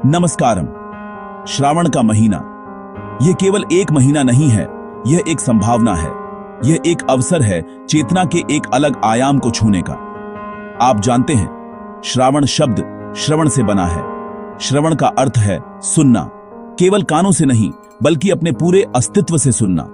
नमस्कारम। श्रावण का महीना, यह केवल एक महीना नहीं है, यह एक संभावना है। यह एक अवसर है चेतना के एक अलग आयाम को छूने का। आप जानते हैं, श्रावण शब्द श्रवण से बना है। श्रवण का अर्थ है सुनना, केवल कानों से नहीं बल्कि अपने पूरे अस्तित्व से सुनना।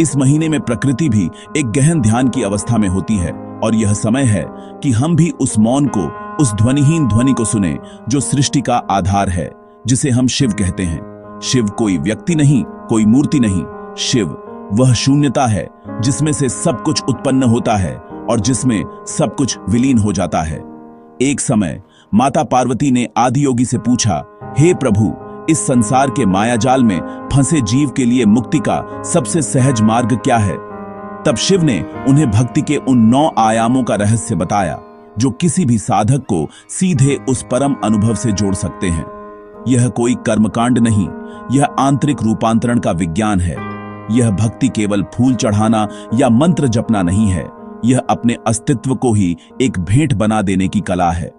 इस महीने में प्रकृति भी एक गहन ध्यान की अवस्था में होती है और यह समय है कि हम भी उस मौन को, उस ध्वनिहीन ध्वनि को सुने जो सृष्टि का आधार है, जिसे हम शिव कहते हैं। शिव कोई व्यक्ति नहीं, कोई मूर्ति नहीं। शिव वह शून्यता है जिसमें से सब कुछ उत्पन्न होता है और जिसमें सब कुछ विलीन हो जाता है। एक समय माता पार्वती ने आदियोगी से पूछा, हे प्रभु, इस संसार के मायाजाल में फंसे जीव के लिए मुक्ति का सबसे सहज मार्ग क्या है? तब शिव ने उन्हें भक्ति के उन 9 आयामों का रहस्य बताया जो किसी भी साधक को सीधे उस परम अनुभव से जोड़ सकते हैं। यह कोई कर्मकांड नहीं, यह आंतरिक रूपांतरण का विज्ञान है। यह भक्ति केवल फूल चढ़ाना या मंत्र जपना नहीं है, यह अपने अस्तित्व को ही एक भेंट बना देने की कला है।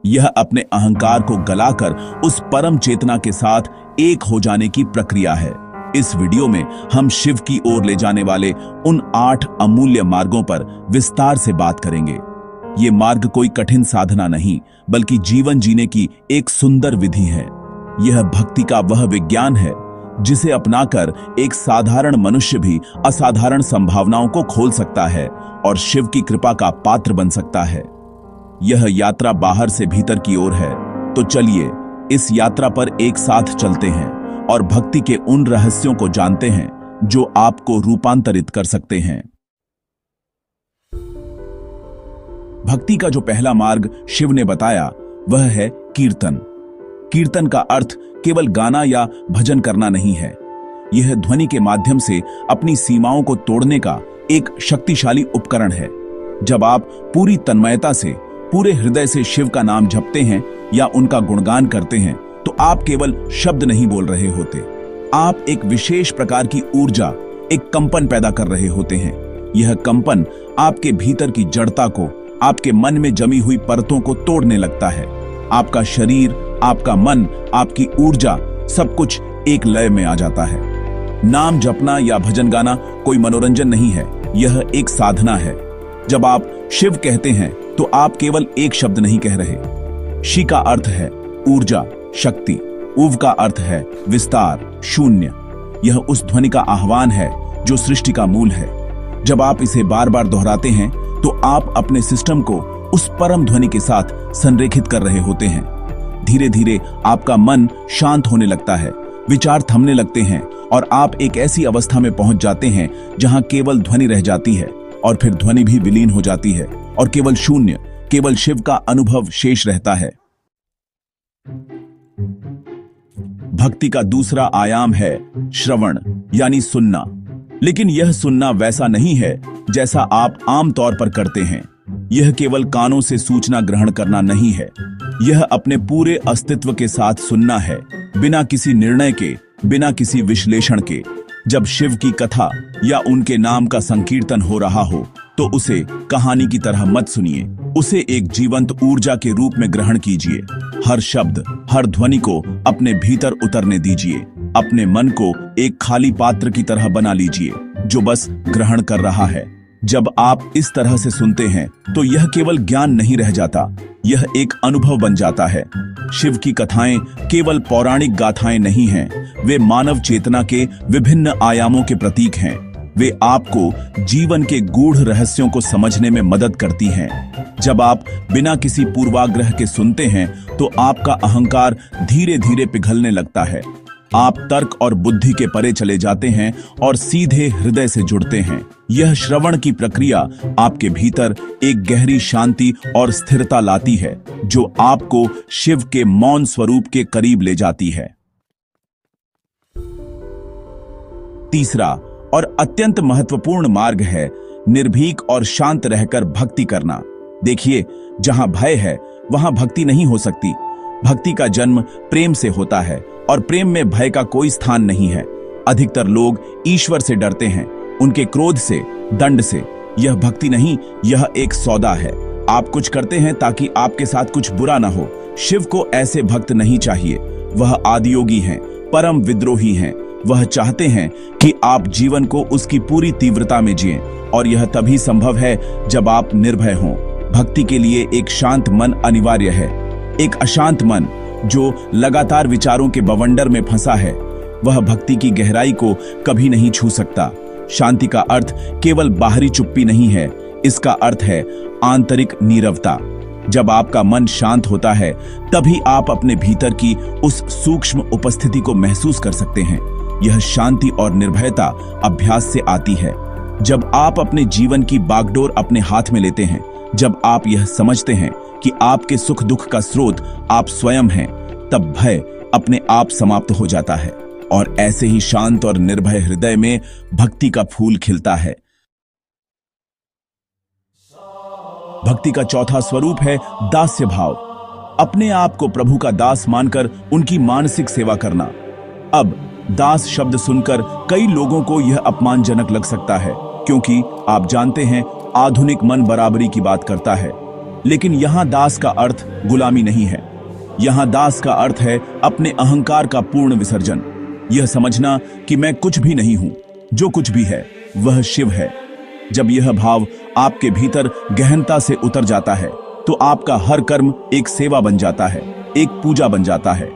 यह अपने अहंकार को गलाकर उस परम चेतना के साथ एक हो जाने की प्रक्रिया है। इस वीडियो में हम शिव की ओर ले जाने वाले उन 8 अमूल्य मार्गों पर विस्तार से बात करेंगे। ये मार्ग कोई कठिन साधना नहीं बल्कि जीवन जीने की एक सुंदर विधि है। यह भक्ति का वह विज्ञान है जिसे अपनाकर एक साधारण मनुष्य भी असाधारण संभावनाओं को खोल सकता है और शिव की कृपा का पात्र बन सकता है। यह यात्रा बाहर से भीतर की ओर है, तो चलिए इस यात्रा पर एक साथ चलते हैं और भक्ति के उन रहस्यों को जानते हैं जो आपको रूपांतरित कर सकते हैं। भक्ति का जो पहला मार्ग शिव ने बताया वह है कीर्तन। कीर्तन का अर्थ केवल गाना या भजन करना नहीं है। यह ध्वनि के माध्यम से अपनी सीमाओं को तोड़ने का एक शक्तिशाली उपकरण है। जब आप पूरी तन्मयता से, पूरे हृदय से शिव का नाम जपते हैं या उनका गुणगान करते हैं, तो आप केवल शब्द नहीं बोल रहे होते, आप एक विशेष प्रकार की ऊर्जा, एक कंपन पैदा कर रहे होते हैं। यह कंपन आपके भीतर की जड़ता को, आपके मन में जमी हुई परतों को तोड़ने लगता है। आपका शरीर, आपका मन, आपकी ऊर्जा, सब कुछ एक लय में आ जाता है। नाम जपना या भजन गाना कोई मनोरंजन नहीं है, यह एक साधना है। जब आप शिव कहते हैं तो आप केवल एक शब्द नहीं कह रहे। शी का अर्थ है ऊर्जा, शक्ति। उव का अर्थ है विस्तार, शून्य। यह उस ध्वनि का आह्वान है जो सृष्टि का मूल है। जब आप इसे बार बार दोहराते हैं तो आप अपने सिस्टम को उस परम ध्वनि के साथ संरेखित कर रहे होते हैं। धीरे धीरे आपका मन शांत होने लगता है, विचार थमने लगते हैं और आप एक ऐसी अवस्था में पहुंच जाते हैं जहां केवल ध्वनि रह जाती है और फिर ध्वनि भी विलीन हो जाती है और केवल शून्य, केवल शिव का अनुभव शेष रहता है। भक्ति का दूसरा आयाम है श्रवण, यानी सुनना। लेकिन यह सुनना वैसा नहीं है जैसा आप आमतौर पर करते हैं। यह केवल कानों से सूचना ग्रहण करना नहीं है, यह अपने पूरे अस्तित्व के साथ सुनना है, बिना किसी निर्णय के, बिना किसी विश्लेषण के। जब शिव की कथा या उनके नाम का संकीर्तन हो रहा हो तो उसे कहानी की तरह मत सुनिए, उसे एक जीवंत ऊर्जा के रूप में ग्रहण कीजिए। हर शब्द, हर ध्वनि को अपने भीतर उतरने दीजिए। अपने मन को एक खाली पात्र की तरह बना लीजिए जो बस ग्रहण कर रहा है। जब आप इस तरह से सुनते हैं तो यह केवल ज्ञान नहीं रह जाता, यह एक अनुभव बन जाता है। शिव की कथाएं केवल पौराणिक गाथाएं नहीं हैं, वे मानव चेतना के विभिन्न आयामों के प्रतीक हैं। वे आपको जीवन के गूढ़ रहस्यों को समझने में मदद करती हैं। जब आप बिना किसी पूर्वाग्रह के सुनते हैं तो आपका अहंकार धीरे धीरे पिघलने लगता है। आप तर्क और बुद्धि के परे चले जाते हैं और सीधे हृदय से जुड़ते हैं। यह श्रवण की प्रक्रिया आपके भीतर एक गहरी शांति और स्थिरता लाती है जो आपको शिव के मौन स्वरूप के करीब ले जाती है। तीसरा और अत्यंत महत्वपूर्ण मार्ग है निर्भीक और शांत रहकर भक्ति करना। देखिए, जहां भय है वहां भक्ति नहीं हो सकती। भक्ति का जन्म प्रेम से होता है और प्रेम में भय का कोई स्थान नहीं है। अधिकतर लोग ईश्वर से डरते हैं, उनके क्रोध से, दंड से। यह भक्ति नहीं, यह एक सौदा है। आप कुछ करते हैं ताकि आपके साथ कुछ बुरा ना हो। शिव को ऐसे भक्त नहीं चाहिए। वह आदियोगी हैं, परम विद्रोही हैं। वह चाहते हैं कि आप जीवन को उसकी पूरी तीव्रता में जिएं, और यह तभी संभव है जब आप निर्भय हों। भक्ति के लिए एक शांत मन अनिवार्य है। एक अशांत मन जो लगातार विचारों के बवंडर में फंसा है, वह भक्ति की गहराई को कभी नहीं छू सकता। शांति का अर्थ केवल बाहरी चुप्पी नहीं है, इसका अर्थ है आंतरिक नीरवता। जब आपका मन शांत होता है, तभी आप अपने भीतर की उस सूक्ष्म उपस्थिति को महसूस कर सकते हैं। यह शांति और निर्भयता अभ्यास से आती है। जब आप अपने जीवन की बागडोर अपने हाथ में लेते हैं, जब आप यह समझते हैं कि आपके सुख दुख का स्रोत आप स्वयं हैं, तब भय अपने आप समाप्त हो जाता है, और ऐसे ही शांत और निर्भय हृदय में भक्ति का फूल खिलता है। भक्ति का चौथा स्वरूप है दास्य भाव। अपने आप को प्रभु का दास मानकर उनकी मानसिक सेवा करना। अब दास शब्द सुनकर कई लोगों को यह अपमानजनक लग सकता है, क्योंकि आप जानते हैं आधुनिक मन बराबरी की बात करता है। लेकिन यहां दास का अर्थ गुलामी नहीं है। यहां दास का अर्थ है अपने अहंकार का पूर्ण विसर्जन। यह समझना कि मैं कुछ भी नहीं हूं, जो कुछ भी है वह शिव है। जब यह भाव आपके भीतर गहनता से उतर जाता है, तो आपका हर कर्म एक सेवा बन जाता है, एक पूजा बन जाता है।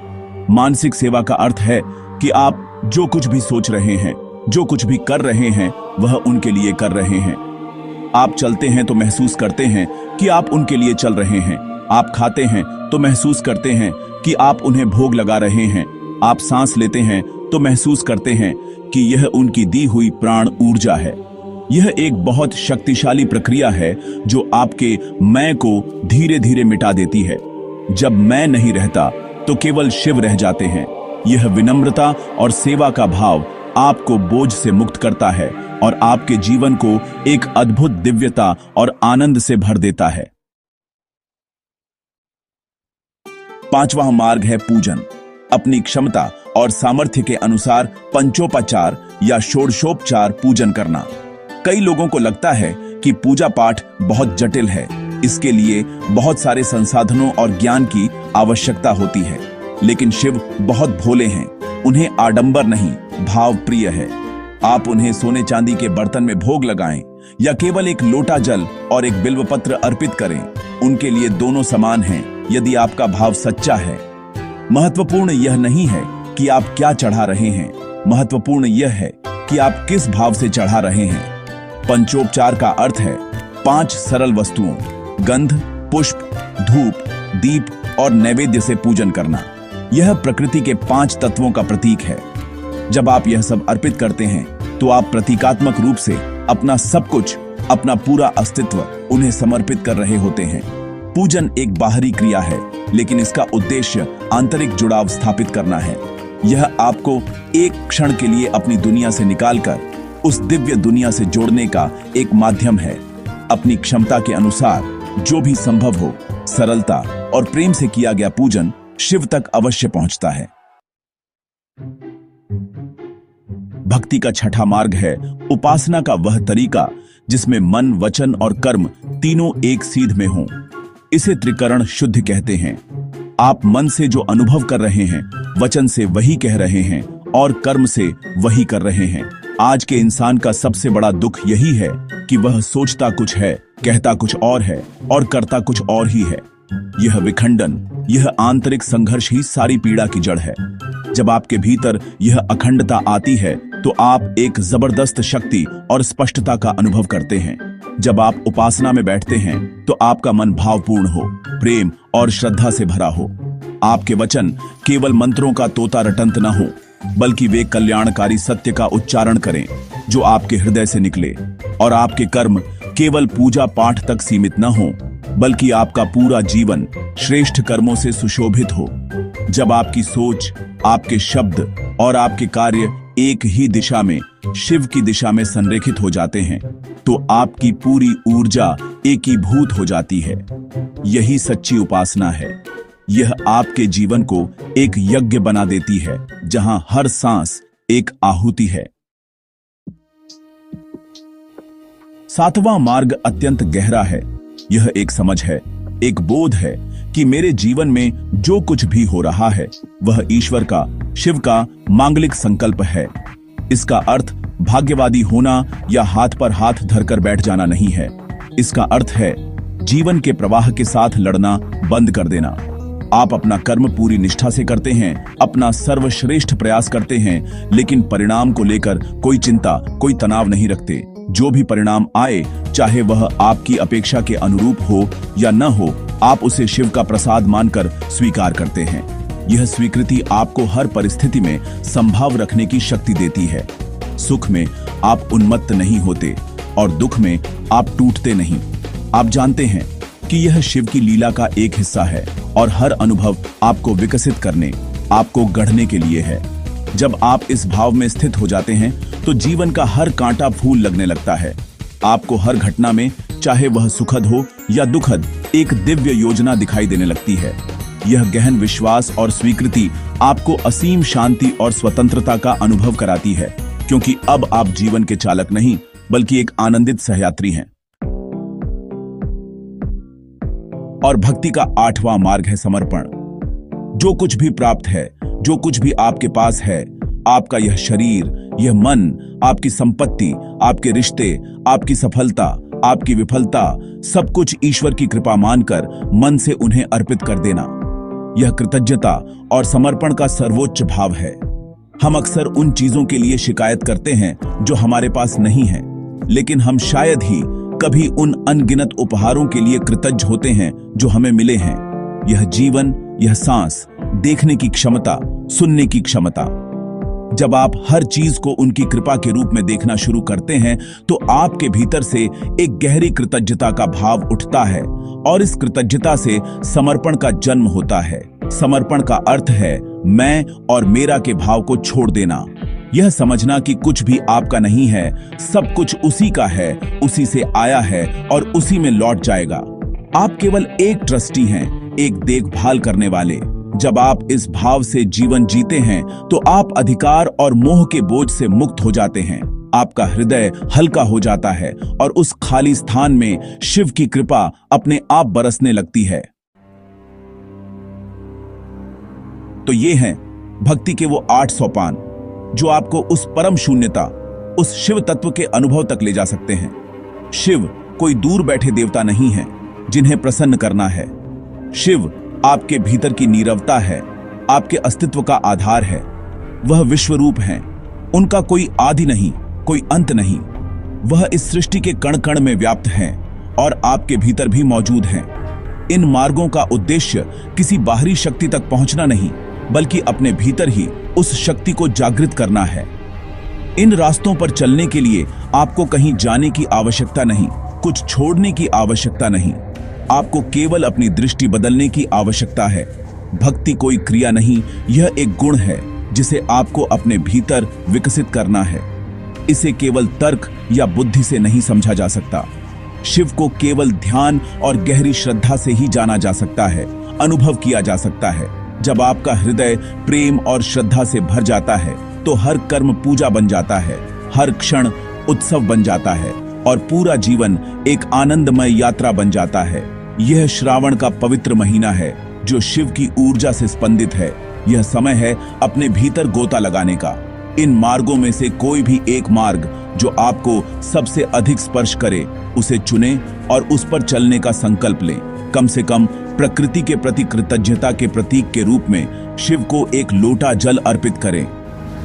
मानसिक सेवा का अर्थ है कि आप जो कुछ भी सोच रहे हैं, जो कुछ भी कर रहे हैं, वह उनके लिए कर रहे हैं। आप चलते हैं तो महसूस करते हैं कि आप उनके लिए चल रहे हैं। आप खाते हैं तो महसूस करते हैं कि आप उन्हें भोग लगा रहे हैं। आप सांस लेते हैं तो महसूस करते हैं कि यह उनकी दी हुई प्राण ऊर्जा है। यह एक बहुत शक्तिशाली प्रक्रिया है जो आपके मैं को धीरे धीरे मिटा देती है। जब मैं नहीं रहता तो केवल शिव रह जाते हैं। यह विनम्रता और सेवा का भाव आपको बोझ से मुक्त करता है और आपके जीवन को एक अद्भुत दिव्यता और आनंद से भर देता है। पांचवा मार्ग है पूजन। अपनी क्षमता और सामर्थ्य के अनुसार पंचोपचार या षोडशोपचार पूजन करना। कई लोगों को लगता है कि पूजा पाठ बहुत जटिल है, इसके लिए बहुत सारे संसाधनों और ज्ञान की आवश्यकता होती है। लेकिन शिव बहुत भोले हैं। उन्हें आडंबर नहीं, भाव प्रिय है। आप उन्हें सोने चांदी के बर्तन में भोग लगाएं या केवल एक लोटा जल और एक बिल्वपत्र अर्पित करें, उनके लिए दोनों समान हैं यदि आपका भाव सच्चा है। महत्वपूर्ण यह नहीं है कि आप क्या चढ़ा रहे हैं, महत्वपूर्ण यह है कि आप किस भाव से चढ़ा रहे हैं। पंचोपचार का अर्थ है 5 सरल वस्तुओं, गंध, पुष्प, धूप, दीप और नैवेद्य से पूजन करना। यह प्रकृति के 5 तत्वों का प्रतीक है। जब आप यह सब अर्पित करते हैं तो आप प्रतीकात्मक रूप से अपना सब कुछ, अपना पूरा अस्तित्व उन्हें समर्पित कर रहे होते हैं। पूजन एक बाहरी क्रिया है, लेकिन इसका उद्देश्य आंतरिक जुड़ाव स्थापित करना है। यह आपको एक क्षण के लिए अपनी दुनिया से निकालकर उस दिव्य दुनिया से जोड़ने का एक माध्यम है। अपनी क्षमता के अनुसार जो भी संभव हो, सरलता और प्रेम से किया गया पूजन शिव तक अवश्य पहुंचता है। भक्ति का छठा मार्ग है उपासना का वह तरीका जिसमें मन, वचन और कर्म तीनों एक सीध में हों। इसे त्रिकरण शुद्ध कहते हैं। आप मन से जो अनुभव कर रहे हैं, वचन से वही कह रहे हैं और कर्म से वही कर रहे हैं। आज के इंसान का सबसे बड़ा दुख यही है कि वह सोचता कुछ है, कहता कुछ और है और करता कुछ और ही है। यह विखंडन, यह आंतरिक संघर्ष ही सारी पीड़ा की जड़ है। जब आपके भीतर यह अखंडता आती है तो आप एक जबरदस्त शक्ति और स्पष्टता का अनुभव करते हैं। जब आप उपासना में बैठते हैं तो आपका मन भावपूर्ण हो, प्रेम और श्रद्धा से भरा हो। आपके वचन केवल मंत्रों का तोता रटंत न हो, बल्कि वे कल्याणकारी सत्य का उच्चारण करें जो आपके हृदय से निकले। और आपके कर्म केवल पूजा पाठ तक सीमित न हो, बल्कि आपका पूरा जीवन श्रेष्ठ कर्मों से सुशोभित हो। जब आपकी सोच, आपके शब्द और आपके कार्य एक ही दिशा में, शिव की दिशा में संरेखित हो जाते हैं, तो आपकी पूरी ऊर्जा एकीभूत हो जाती है। यही सच्ची उपासना है। यह आपके जीवन को एक यज्ञ बना देती है, जहां हर सांस एक आहुति है। सातवां मार्ग अत्यंत गहरा है। यह एक समझ है, एक बोध है कि मेरे जीवन में जो कुछ भी हो रहा है वह ईश्वर का, शिव का मांगलिक संकल्प है। इसका अर्थ भाग्यवादी होना या हाथ पर हाथ धरकर बैठ जाना नहीं है। इसका अर्थ है जीवन के प्रवाह के साथ लड़ना बंद कर देना। आप अपना कर्म पूरी निष्ठा से करते हैं, अपना सर्वश्रेष्ठ प्रयास करते हैं, लेकिन परिणाम को लेकर कोई चिंता, कोई तनाव नहीं रखते। जो भी परिणाम आए, चाहे वह आपकी अपेक्षा के अनुरूप हो या न हो, आप उसे शिव का प्रसाद मानकर स्वीकार करते हैं। यह स्वीकृति आपको हर परिस्थिति में संभाव रखने की शक्ति देती है। सुख में आप उन्मत्त नहीं होते और दुख में आप टूटते नहीं। आप जानते हैं कि यह शिव की लीला का एक हिस्सा है और हर अनुभव आपको विकसित करने, आपको गढ़ने के लिए है। जब आप इस भाव में स्थित हो जाते हैं तो जीवन का हर कांटा फूल लगने लगता है। आपको हर घटना में, चाहे वह सुखद हो या दुखद, एक दिव्य योजना दिखाई देने लगती है। यह गहन विश्वास और स्वीकृति आपको असीम शांति और स्वतंत्रता का अनुभव कराती है, क्योंकि अब आप जीवन के चालक नहीं बल्कि एक आनंदित सहयात्री हैं। और भक्ति का 8वां मार्ग है समर्पण। जो कुछ भी प्राप्त है, जो कुछ भी आपके पास है, आपका यह शरीर, यह मन, आपकी संपत्ति, आपके रिश्ते, आपकी सफलता, आपकी विफलता, सब कुछ ईश्वर की कृपा मानकर मन से उन्हें अर्पित कर देना। यह कृतज्ञता और समर्पण का सर्वोच्च भाव है। हम अक्सर उन चीजों के लिए शिकायत करते हैं जो हमारे पास नहीं है, लेकिन हम शायद ही कभी उन अनगिनत उपहारों के लिए कृतज्ञ होते हैं जो हमें मिले हैं। यह जीवन, यह सांस, देखने की क्षमता, सुनने की क्षमता। जब आप हर चीज को उनकी कृपा के रूप में देखना शुरू करते हैं तो आपके भीतर से एक गहरी कृतज्ञता का भाव उठता है और इस कृतज्ञता से समर्पण का जन्म होता है। समर्पण का अर्थ है मैं और मेरा के भाव को छोड़ देना। यह समझना कि कुछ भी आपका नहीं है, सब कुछ उसी का है, उसी से आया है और उसी में लौट जाएगा। आप केवल एक ट्रस्टी हैं, एक देखभाल करने वाले। जब आप इस भाव से जीवन जीते हैं तो आप अधिकार और मोह के बोझ से मुक्त हो जाते हैं। आपका हृदय हल्का हो जाता है और उस खाली स्थान में शिव की कृपा अपने आप बरसने लगती है। तो ये हैं भक्ति के वो 8 सोपान जो आपको उस परम शून्यता, उस शिव तत्व के अनुभव तक ले जा सकते हैं। शिव कोई दूर बैठे देवता नहीं है जिन्हें प्रसन्न करना है। शिव आपके भीतर की नीरवता है, आपके अस्तित्व का आधार है। वह विश्व रूप हैं। उनका कोई आदि नहीं, कोई अंत नहीं। वह इस सृष्टि के कण कण में व्याप्त हैं और आपके भीतर भी मौजूद हैं। इन मार्गों का उद्देश्य किसी बाहरी शक्ति तक पहुंचना नहीं, बल्कि अपने भीतर ही उस शक्ति को जागृत करना है। इन रास्तों पर चलने के लिए आपको कहीं जाने की आवश्यकता नहीं, कुछ छोड़ने की आवश्यकता नहीं। आपको केवल अपनी दृष्टि बदलने की आवश्यकता है। भक्ति कोई क्रिया नहीं, यह एक गुण है जिसे आपको अपने भीतर विकसित करना है। इसे केवल तर्क या बुद्धि से नहीं समझा जा सकता। शिव को केवल ध्यान और गहरी श्रद्धा से ही जाना जा सकता है, अनुभव किया जा सकता है। जब आपका हृदय प्रेम और श्रद्धा से भर जाता है तो हर कर्म पूजा बन जाता है, हर क्षण उत्सव बन जाता है और पूरा जीवन एक आनंदमय यात्रा बन जाता है। यह श्रावण का पवित्र महीना है जो शिव की ऊर्जा से स्पंदित है। यह समय है अपने भीतर गोता लगाने का। इन मार्गों में से कोई भी एक मार्ग जो आपको सबसे अधिक स्पर्श करे उसे चुने और उस पर चलने का संकल्प लें। कम से कम प्रकृति के प्रति कृतज्ञता के प्रतीक के रूप में शिव को एक लोटा जल अर्पित करें।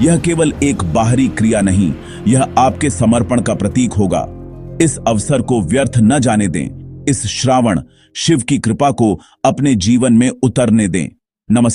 यह केवल एक बाहरी क्रिया नहीं, यह आपके समर्पण का प्रतीक होगा। इस अवसर को व्यर्थ न जाने दें। इस श्रावण शिव की कृपा को अपने जीवन में उतरने दें। नमस्कार।